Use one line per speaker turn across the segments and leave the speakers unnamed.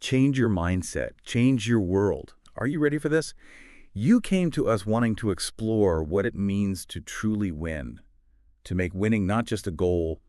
Change your mindset, change your world. Are you ready for this? You came to us wanting to explore what it means to truly win, to make winning not just a goal,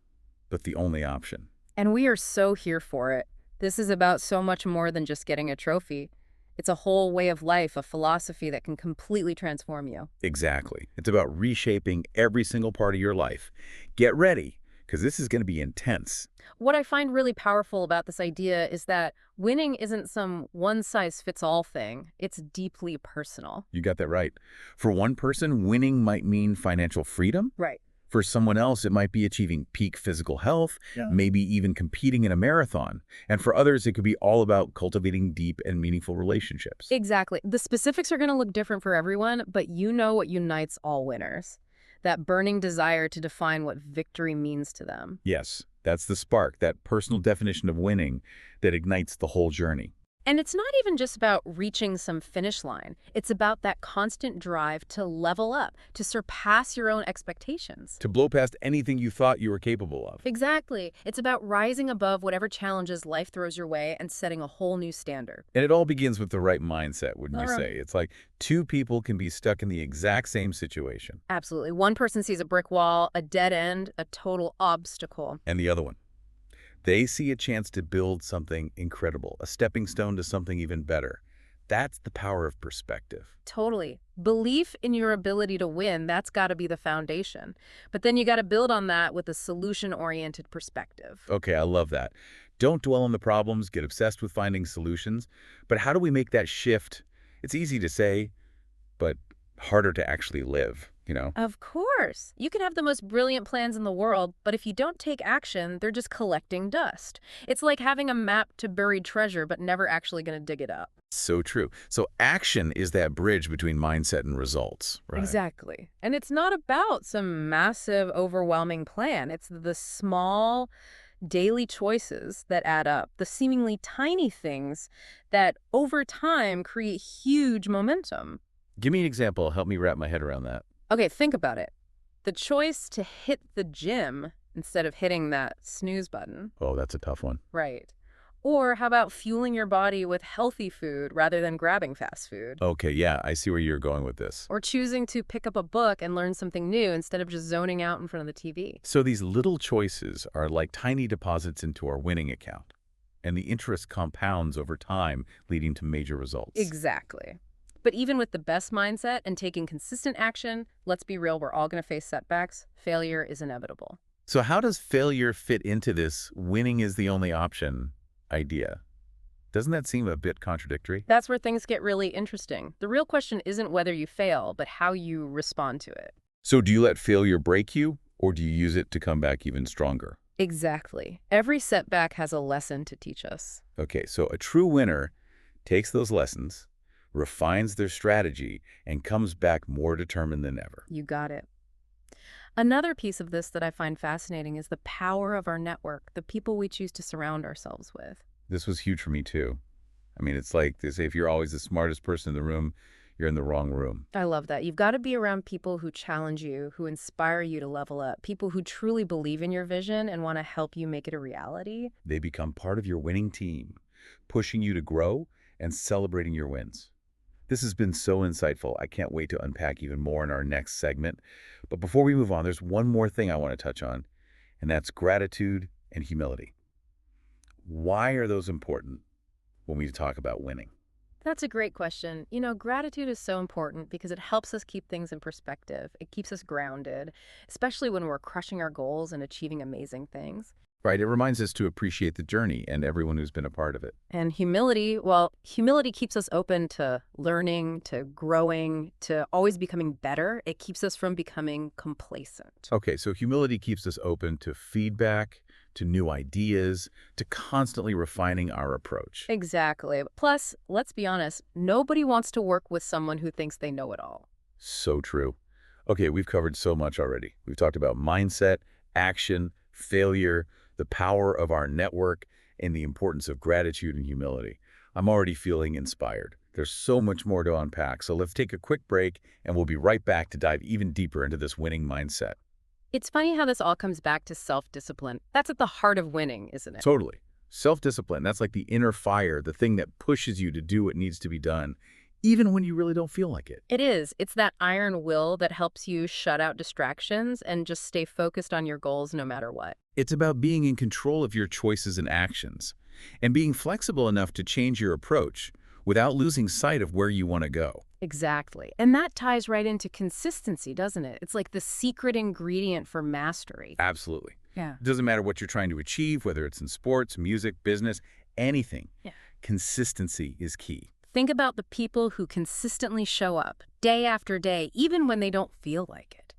but the only option.
And we are so here for it. This is about so much more than just getting a trophy. It's a whole way of life, a philosophy that can completely transform you.
Exactly. It's about reshaping every single part of your life. Get ready, because this is going to be intense.
What I find really powerful about this idea is that winning isn't some one-size-fits-all thing. It's deeply personal.
You got that right. For one person, winning might mean financial freedom.
Right.
For someone else, it might be achieving peak physical health,
Yeah.
maybe even competing in a marathon. And for others, it could be all about cultivating deep and meaningful relationships.
Exactly. The specifics are going to look different for everyone, but you know what unites all winners. That burning desire to define what victory means to them.
Yes, that's the spark, that personal definition of winning that ignites the whole journey.
And it's not even just about reaching some finish line. It's about that constant drive to level up, to surpass your own expectations.
To blow past anything you thought you were capable of.
Exactly. It's about rising above whatever challenges life throws your way and setting a whole new standard.
And it all begins with the right mindset, wouldn't you
All
say?
right.
It's like two people can be stuck in the exact same situation.
Absolutely. One person sees a brick wall, a dead end, a total obstacle.
And the other one, they see a chance to build something incredible, a stepping stone to something even better. That's the power of perspective.
Totally. Belief in your ability to win, that's got to be the foundation. But then you got to build on that with a solution-oriented perspective.
Okay, I love that. Don't dwell on the problems, get obsessed with finding solutions. But how do we make that shift? It's easy to say, but harder to actually live, you know?
Of course. You can have the most brilliant plans in the world, but if you don't take action, they're just collecting dust. It's like having a map to buried treasure, but never actually going to dig it up.
So true. So action is that bridge between mindset and results, right?
Exactly. And it's not about some massive, overwhelming plan. It's the small, daily choices that add up, the seemingly tiny things that over time create huge momentum.
Give me an example. Help me wrap my head around that.
Okay, think about it. The choice to hit the gym instead of hitting that snooze button.
Oh, that's a tough one.
Right. Or how about fueling your body with healthy food rather than grabbing fast food?
Okay, yeah, I see where you're going with this.
Or choosing to pick up a book and learn something new instead of just zoning out in front of the TV.
So these little choices are like tiny deposits into our winning account, and the interest compounds over time, leading to major results.
Exactly. But even with the best mindset and taking consistent action, let's be real, we're all going to face setbacks. Failure is inevitable.
So how does failure fit into this winning is the only option idea? Doesn't that seem a bit contradictory?
That's where things get really interesting. The real question isn't whether you fail, but how you respond to it.
So do you let failure break you, or do you use it to come back even stronger?
Exactly. Every setback has a lesson to teach us.
Okay, so a true winner takes those lessons, refines their strategy, and comes back more determined than ever.
You got it. Another piece of this that I find fascinating is the power of our network, the people we choose to surround ourselves with.
This was huge for me, too. I mean, it's like they say, if you're always the smartest person in the room, you're in the wrong room.
I love that. You've got to be around people who challenge you, who inspire you to level up, people who truly believe in your vision and want to help you make it a reality.
They become part of your winning team, pushing you to grow and celebrating your wins. This has been so insightful. I can't wait to unpack even more in our next segment. But before we move on, there's one more thing I want to touch on, and that's gratitude and humility. Why are those important when we talk about winning?
That's a great question. You know, gratitude is so important because it helps us keep things in perspective. It keeps us grounded, especially when we're crushing our goals and achieving amazing things.
Right, it reminds us to appreciate the journey and everyone who's been a part of it.
And humility, well, humility keeps us open to learning, to growing, to always becoming better. It keeps us from becoming complacent.
Okay, so humility keeps us open to feedback, to new ideas, to constantly refining our approach.
Exactly. Plus, let's be honest, nobody wants to work with someone who thinks they know it all.
So true. Okay, we've covered so much already. We've talked about mindset, action, failure, the power of our network, and the importance of gratitude and humility. I'm already feeling inspired. There's so much more to unpack, so let's take a quick break, and we'll be right back to dive even deeper into this winning mindset.
It's funny how this all comes back to self-discipline. That's at the heart of winning, isn't it?
Totally. Self-discipline, that's like the inner fire, the thing that pushes you to do what needs to be done, even when you really don't feel like it.
It is. It's that iron will that helps you shut out distractions and just stay focused on your goals no matter what.
It's about being in control of your choices and actions, and being flexible enough to change your approach without losing sight of where you want to go.
Exactly. And that ties right into consistency, doesn't it? It's like the secret ingredient for mastery.
Absolutely.
Yeah.
It doesn't matter what you're trying to achieve, whether it's in sports, music, business, anything.
Yeah.
Consistency is key.
Think about the people who consistently show up day after day, even when they don't feel like it.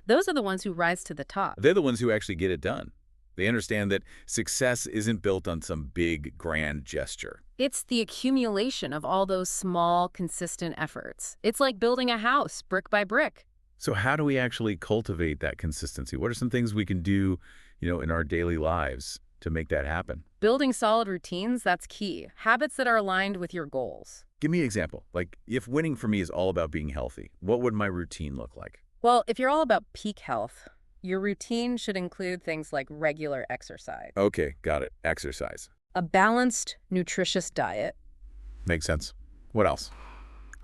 Those are the ones who rise to the top.
They're the ones who actually get it done. They understand that success isn't built on some big, grand gesture.
It's the accumulation of all those small, consistent efforts. It's like building a house brick by brick.
So how do we actually cultivate that consistency? What are some things we can do, in our daily lives to make that happen?
Building solid routines, that's key. Habits that are aligned with your goals.
Give me an example. Like, if winning for me is all about being healthy, what would my routine look like?
Well, if you're all about peak health, your routine should include things like regular exercise,
Okay, got it. Exercise.
a balanced, nutritious diet.
Makes sense. What else?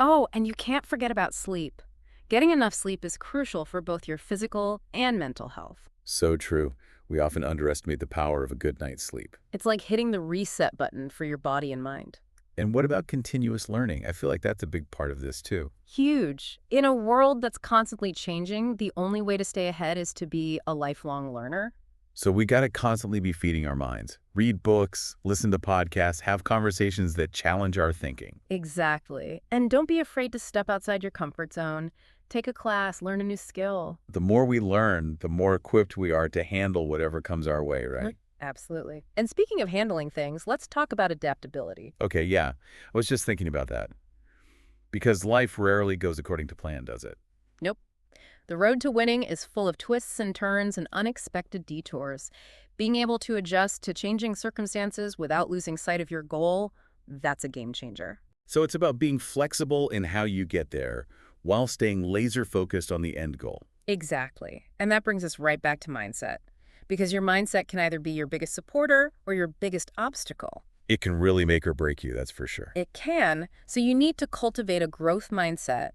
Oh, and you can't forget about sleep. Getting enough sleep is crucial for both your physical and mental health.
So true. We often underestimate the power of a good night's sleep.
It's like hitting the reset button for your body and mind.
And what about continuous learning? I feel like that's a big part of this too.
Huge. In a world that's constantly changing, the only way to stay ahead is to be a lifelong learner.
So we got to constantly be feeding our minds. Read books, listen to podcasts, have conversations that challenge our thinking.
Exactly. And don't be afraid to step outside your comfort zone. Take a class, learn a new skill.
The more we learn, the more equipped we are to handle whatever comes our way, right?
Absolutely. And speaking of handling things, let's talk about adaptability.
Okay, yeah. I was just thinking about that. Because life rarely goes according to plan, does it?
Nope. The road to winning is full of twists and turns and unexpected detours. Being able to adjust to changing circumstances without losing sight of your goal, that's a game changer.
So it's about being flexible in how you get there while staying laser focused on the end goal.
Exactly. And that brings us right back to mindset. Because your mindset can either be your biggest supporter or your biggest obstacle.
It can really make or break you, that's for sure.
It can. So you need to cultivate a growth mindset.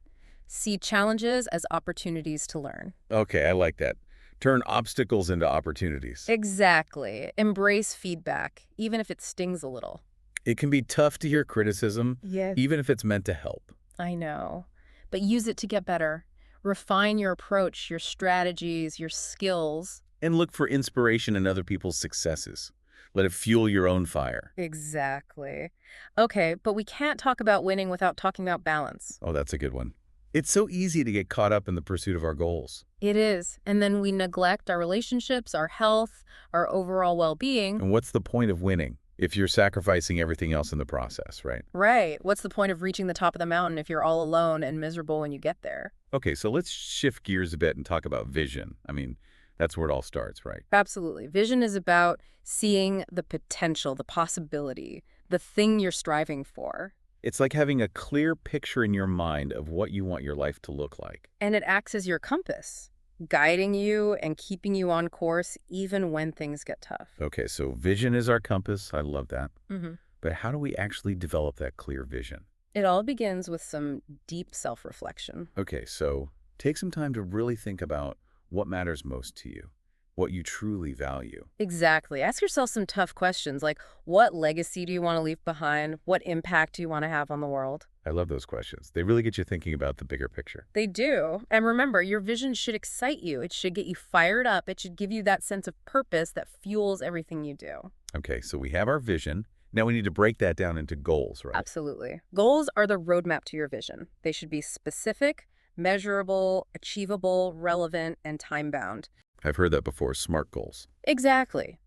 See challenges as opportunities to learn.
Okay, I like that. Turn obstacles into opportunities.
Exactly. Embrace feedback, even if it stings a little.
It can be tough to hear criticism,
Yes.
even if it's meant to help.
I know. But use it to get better. Refine your approach, your strategies, your skills.
And look for inspiration in other people's successes. Let it fuel your own fire.
Exactly. Okay, but we can't talk about winning without talking about balance.
Oh, that's a good one. It's so easy to get caught up in the pursuit of our goals.
It is. And then we neglect our relationships, our health, our overall well-being.
And what's the point of winning if you're sacrificing everything else in the process, right?
Right. What's the point of reaching the top of the mountain if you're all alone and miserable when you get there?
Okay, so let's shift gears a bit and talk about vision. I mean, that's where it all starts, right?
Absolutely. Vision is about seeing the potential, the possibility, the thing you're striving for.
It's like having a clear picture in your mind of what you want your life to look like.
And it acts as your compass, guiding you and keeping you on course even when things get tough.
Okay, so vision is our compass. I love that.
Mm-hmm.
But how do we actually develop that clear vision?
It all begins with some deep self-reflection.
Okay, so take some time to really think about what matters most to you, what you truly value.
Exactly. Ask yourself some tough questions like, what legacy do you want to leave behind? What impact do you want to have on the world?
I love those questions. They really get you thinking about the bigger picture.
They do. And remember, your vision should excite you. It should get you fired up. It should give you that sense of purpose that fuels everything you do.
Okay, so we have our vision. Now we need to break that down into goals, right?
Absolutely. Goals are the roadmap to your vision. They should be specific, measurable, achievable, relevant, and time-bound.
I've heard that before, SMART goals.
Exactly.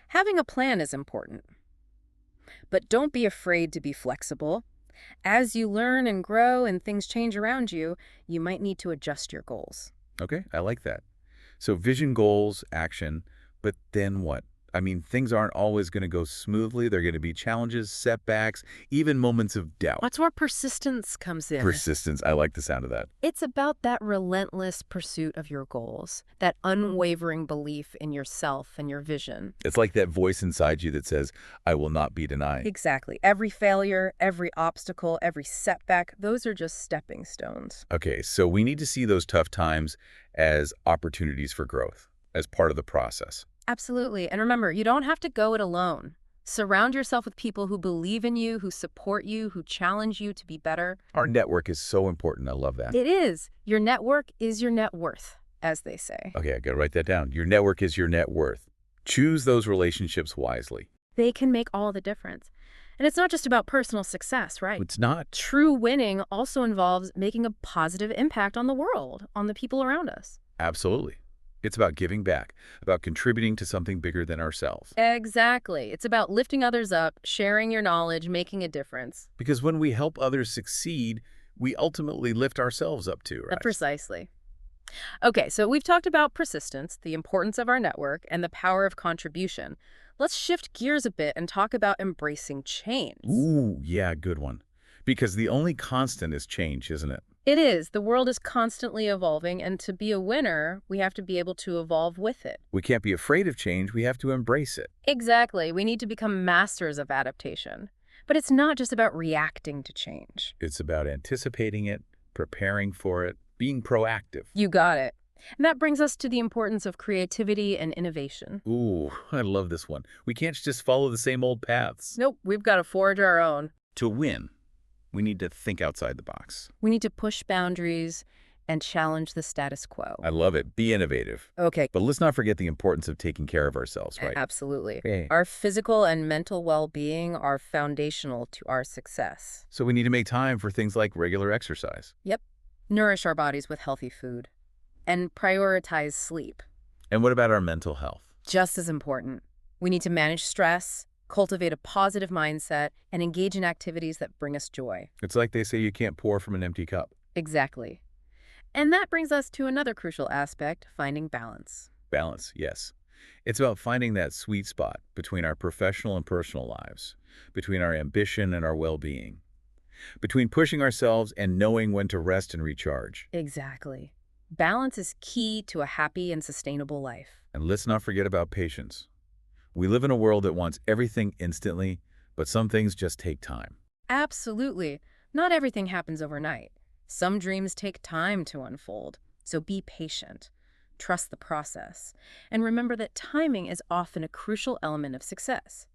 Having a plan is important. But don't be afraid to be flexible. As you learn and grow and things change around you, you might need to adjust your goals.
Okay, I like that. So vision, goals, action, but then what? I mean, things aren't always going to go smoothly. There are going to be challenges, setbacks, even moments of doubt.
That's where persistence comes in.
Persistence. I like the sound of that.
It's about that relentless pursuit of your goals, that unwavering belief in yourself and your vision.
It's like that voice inside you that says, I will not be denied.
Exactly. Every failure, every obstacle, every setback, those are just stepping stones.
Okay, so we need to see those tough times as opportunities for growth, as part of the process.
Absolutely. And remember, you don't have to go it alone. Surround yourself with people who believe in you, who support you, who challenge you to be better.
Our network is so important. I love that.
It is. Your network is your net worth, as they say.
Okay, I got to write that down. Your network is your net worth. Choose those relationships wisely.
They can make all the difference. And it's not just about personal success, right?
It's not.
True winning also involves making a positive impact on the world, on the people around us.
Absolutely. It's about giving back, about contributing to something bigger than ourselves.
Exactly. It's about lifting others up, sharing your knowledge, making a difference.
Because when we help others succeed, we ultimately lift ourselves up too, right?
Precisely. Okay, so we've talked about persistence, the importance of our network, and the power of contribution. Let's shift gears a bit and talk about embracing change.
Ooh, yeah, good one. Because the only constant is change, isn't it?
It is. The world is constantly evolving, and to be a winner, we have to be able to evolve with it.
We can't be afraid of change. We have to embrace it.
Exactly. We need to become masters of adaptation. But it's not just about reacting to change.
It's about anticipating it, preparing for it, being proactive.
You got it. And that brings us to the importance of creativity and innovation.
Ooh, I love this one. We can't just follow the same old paths.
Nope, we've got to forge our own.
To win, we need to think outside the box.
We need to push boundaries and challenge the status quo.
I love it. Be innovative.
Okay.
But let's not forget the importance of taking care of ourselves, right?
Absolutely.
Okay.
Our physical and mental well-being are foundational to our success.
So we need to make time for things like regular exercise.
Yep. Nourish our bodies with healthy food. And prioritize sleep.
And what about our mental health?
Just as important. We need to manage stress, cultivate a positive mindset, and engage in activities that bring us joy.
It's like they say you can't pour from an empty cup.
Exactly. And that brings us to another crucial aspect, finding balance.
Balance, yes. It's about finding that sweet spot between our professional and personal lives, between our ambition and our well-being, between pushing ourselves and knowing when to rest and recharge.
Exactly. Balance is key to a happy and sustainable life.
And let's not forget about patience. We live in a world that wants everything instantly, but some things just take time.
Absolutely. Not everything happens overnight. Some dreams take time to unfold. So be patient. Trust the process. And remember that timing is often a crucial element of success.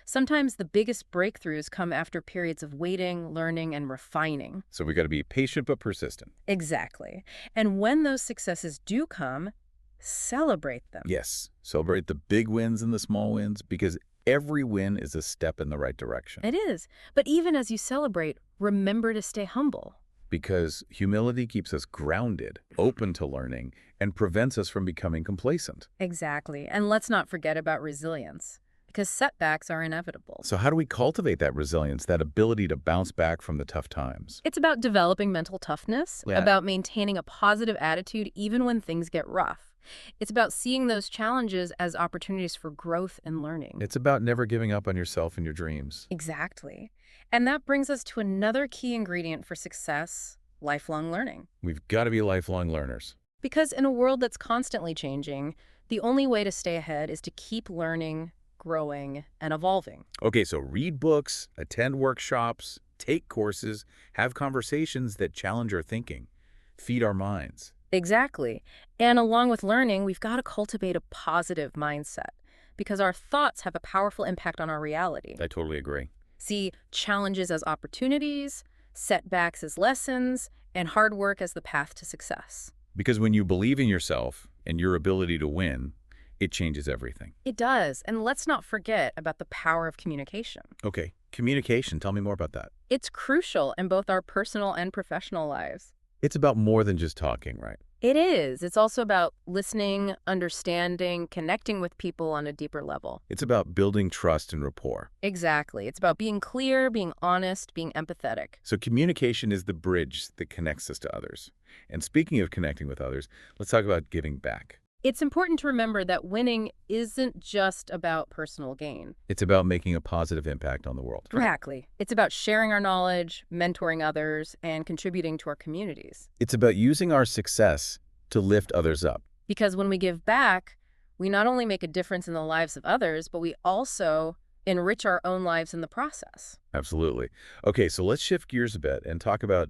Sometimes the biggest breakthroughs come after periods of waiting, learning, and refining.
So we got to be patient but persistent.
Exactly. And when those successes do come, celebrate them.
Yes, celebrate the big wins and the small wins, because every win is a step in the right direction.
It is. But even as you celebrate, remember to stay humble.
Because humility keeps us grounded, open to learning, and prevents us from becoming complacent.
Exactly. And let's not forget about resilience, because setbacks are inevitable.
So how do we cultivate that resilience, that ability to bounce back from the tough times?
It's about developing mental toughness,
Yeah.
about maintaining a positive attitude even when things get rough. It's about seeing those challenges as opportunities for growth and learning.
It's about never giving up on yourself and your dreams.
Exactly. And that brings us to another key ingredient for success, lifelong learning.
We've got to be lifelong learners.
Because in a world that's constantly changing, the only way to stay ahead is to keep learning, growing, and evolving.
Okay, so read books, attend workshops, take courses, have conversations that challenge our thinking, feed our minds.
Exactly. And along with learning, we've got to cultivate a positive mindset because our thoughts have a powerful impact on our reality.
I totally agree.
See challenges as opportunities, setbacks as lessons, and hard work as the path to success.
Because when you believe in yourself and your ability to win, it changes everything.
It does. And let's not forget about the power of communication.
Okay, communication. Tell me more about that.
It's crucial in both our personal and professional lives.
It's about more than just talking, right?
It is. It's also about listening, understanding, connecting with people on a deeper level.
It's about building trust and rapport.
Exactly. It's about being clear, being honest, being empathetic.
So communication is the bridge that connects us to others. And speaking of connecting with others, let's talk about giving back.
It's important to remember that winning isn't just about personal gain.
It's about making a positive impact on the world.
Exactly. It's about sharing our knowledge, mentoring others, and contributing to our communities.
It's about using our success to lift others up.
Because when we give back, we not only make a difference in the lives of others, but we also enrich our own lives in the process.
Absolutely. Okay, so let's shift gears a bit and talk about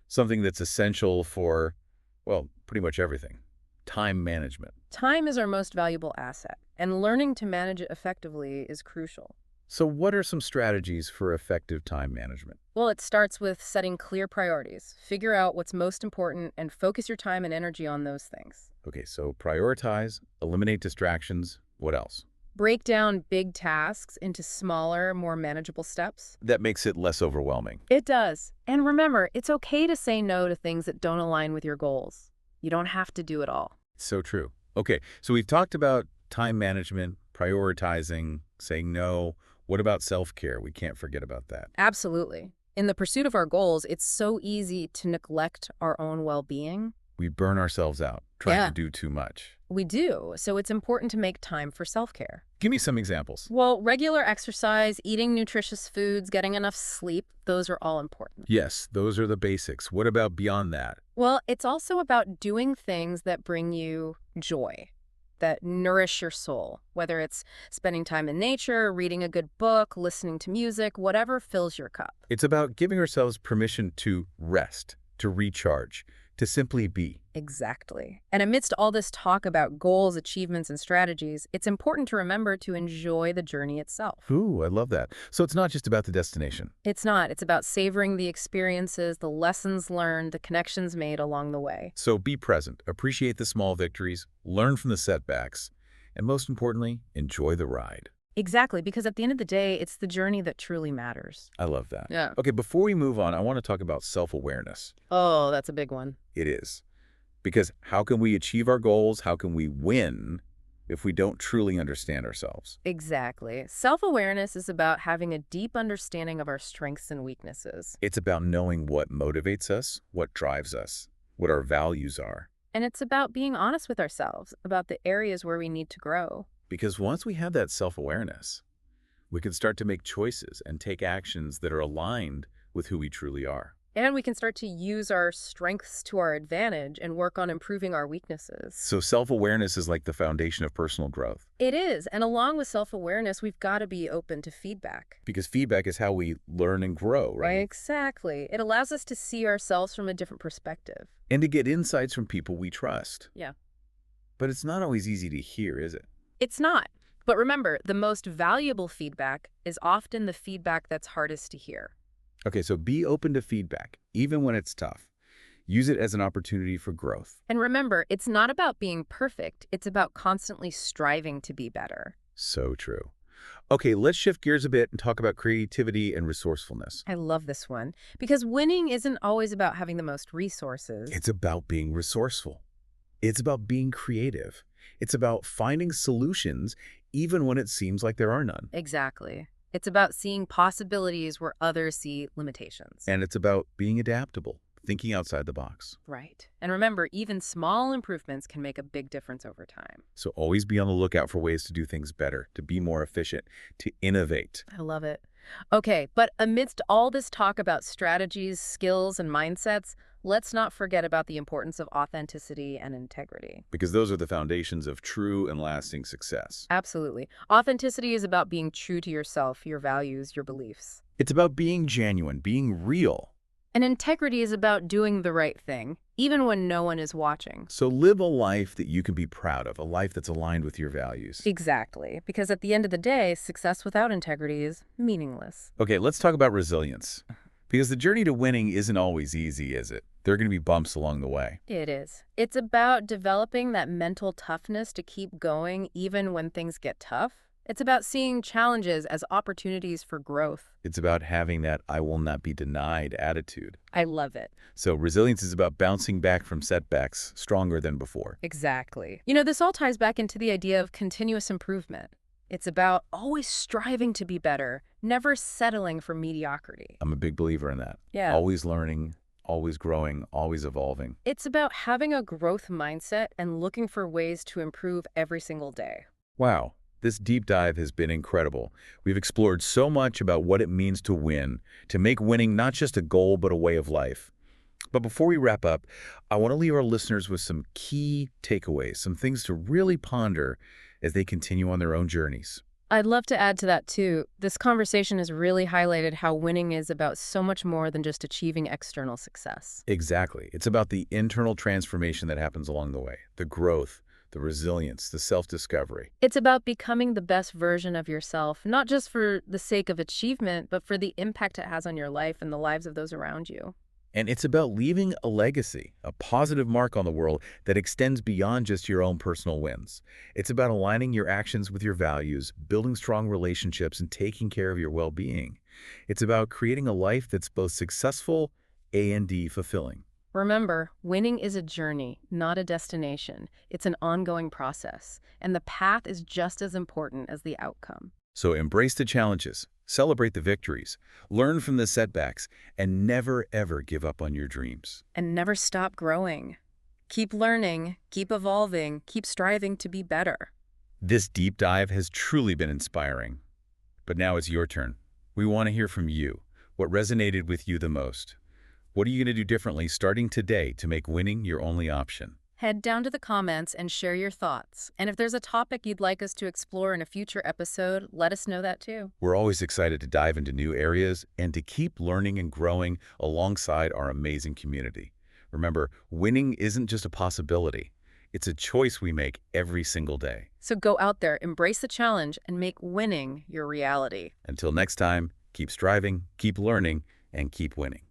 something that's essential for, well, pretty much everything. Time management.
Time is our most valuable asset, and learning to manage it effectively is crucial.
So what are some strategies for effective time management?
Well, it starts with setting clear priorities. Figure out what's most important and focus your time and energy on those things.
Okay, so prioritize, eliminate distractions. What else?
Break down big tasks into smaller, more manageable steps.
That makes it less overwhelming.
It does. And remember, it's okay to say no to things that don't align with your goals. You don't have to do it all.
So true. Okay, so we've talked about time management, prioritizing, saying no. What about self-care? We can't forget about that.
Absolutely. In the pursuit of our goals, it's so easy to neglect our own well-being.
We burn ourselves out trying
Yeah.
to do too much.
We do, so it's important to make time for self-care.
Give me some examples.
Well, regular exercise, eating nutritious foods, getting enough sleep, those are all important.
Yes, those are the basics. What about beyond that?
Well, it's also about doing things that bring you joy, that nourish your soul, whether it's spending time in nature, reading a good book, listening to music, whatever fills your cup.
It's about giving ourselves permission to rest, to recharge, to simply be.
Exactly. And amidst all this talk about goals, achievements, and strategies, it's important to remember to enjoy the journey itself.
Ooh, I love that. So it's not just about the destination.
It's not. It's about savoring the experiences, the lessons learned, the connections made along the way.
So be present, appreciate the small victories, learn from the setbacks, and most importantly, enjoy the ride.
Exactly, because at the end of the day, it's the journey that truly matters.
I love that.
Yeah.
Okay, before we move on, I want to talk about self-awareness.
Oh, that's a big one.
It is. Because how can we achieve our goals? How can we win if we don't truly understand ourselves?
Exactly. Self-awareness is about having a deep understanding of our strengths and weaknesses.
It's about knowing what motivates us, what drives us, what our values are.
And it's about being honest with ourselves about the areas where we need to grow.
Because once we have that self-awareness, we can start to make choices and take actions that are aligned with who we truly are.
And we can start to use our strengths to our advantage and work on improving our weaknesses.
So self-awareness is like the foundation of personal growth.
It is. And along with self-awareness, we've got to be open to feedback.
Because feedback is how we learn and grow, right?
Exactly. It allows us to see ourselves from a different perspective.
And to get insights from people we trust.
Yeah.
But it's not always easy to hear, is it?
It's not. But remember, the most valuable feedback is often the feedback that's hardest to hear.
Okay, so be open to feedback, even when it's tough. Use it as an opportunity for growth.
And remember, it's not about being perfect. It's about constantly striving to be better.
So true. Okay, let's shift gears a bit and talk about creativity and resourcefulness.
I love this one because winning isn't always about having the most resources.
It's about being resourceful. It's about being creative. It's about finding solutions even when it seems like there are none.
Exactly. It's about seeing possibilities where others see limitations.
And it's about being adaptable, thinking outside the box.
Right. And remember, even small improvements can make a big difference over time.
So always be on the lookout for ways to do things better, to be more efficient, to innovate.
I love it. Okay, but amidst all this talk about strategies, skills, and mindsets, let's not forget about the importance of authenticity and integrity.
Because those are the foundations of true and lasting success.
Absolutely. Authenticity is about being true to yourself, your values, your beliefs.
It's about being genuine, being real.
And integrity is about doing the right thing, even when no one is watching.
So live a life that you can be proud of, a life that's aligned with your values.
Exactly. Because at the end of the day, success without integrity is meaningless.
Okay, let's talk about resilience. Because the journey to winning isn't always easy, is it? There are going to be bumps along the way.
It is. It's about developing that mental toughness to keep going even when things get tough. It's about seeing challenges as opportunities for growth.
It's about having that I will not be denied attitude.
I love it.
So resilience is about bouncing back from setbacks stronger than before.
Exactly. You know, this all ties back into the idea of continuous improvement. It's about always striving to be better, never settling for mediocrity.
I'm a big believer in that.
Yeah.
Always learning, always growing, always evolving.
It's about having a growth mindset and looking for ways to improve every single day.
Wow, this deep dive has been incredible. We've explored so much about what it means to win, to make winning not just a goal, but a way of life. But before we wrap up, I want to leave our listeners with some key takeaways, some things to really ponder as they continue on their own journeys.
I'd love to add to that too. This conversation has really highlighted how winning is about so much more than just achieving external success.
Exactly. It's about the internal transformation that happens along the way, the growth, the resilience, the self-discovery.
It's about becoming the best version of yourself, not just for the sake of achievement, but for the impact it has on your life and the lives of those around you.
And it's about leaving a legacy, a positive mark on the world that extends beyond just your own personal wins. It's about aligning your actions with your values, building strong relationships, and taking care of your well-being. It's about creating a life that's both successful and fulfilling.
Remember, winning is a journey, not a destination. It's an ongoing process, and the path is just as important as the outcome.
So embrace the challenges, celebrate the victories, learn from the setbacks, and never ever give up on your dreams.
And never stop growing. Keep learning, keep evolving, keep striving to be better.
This deep dive has truly been inspiring. But now it's your turn. We want to hear from you. What resonated with you the most? What are you going to do differently starting today to make winning your only option?
Head down to the comments and share your thoughts. And if there's a topic you'd like us to explore in a future episode, let us know that too.
We're always excited to dive into new areas and to keep learning and growing alongside our amazing community. Remember, winning isn't just a possibility. It's a choice we make every single day.
So go out there, embrace the challenge, and make winning your reality.
Until next time, keep striving, keep learning, and keep winning.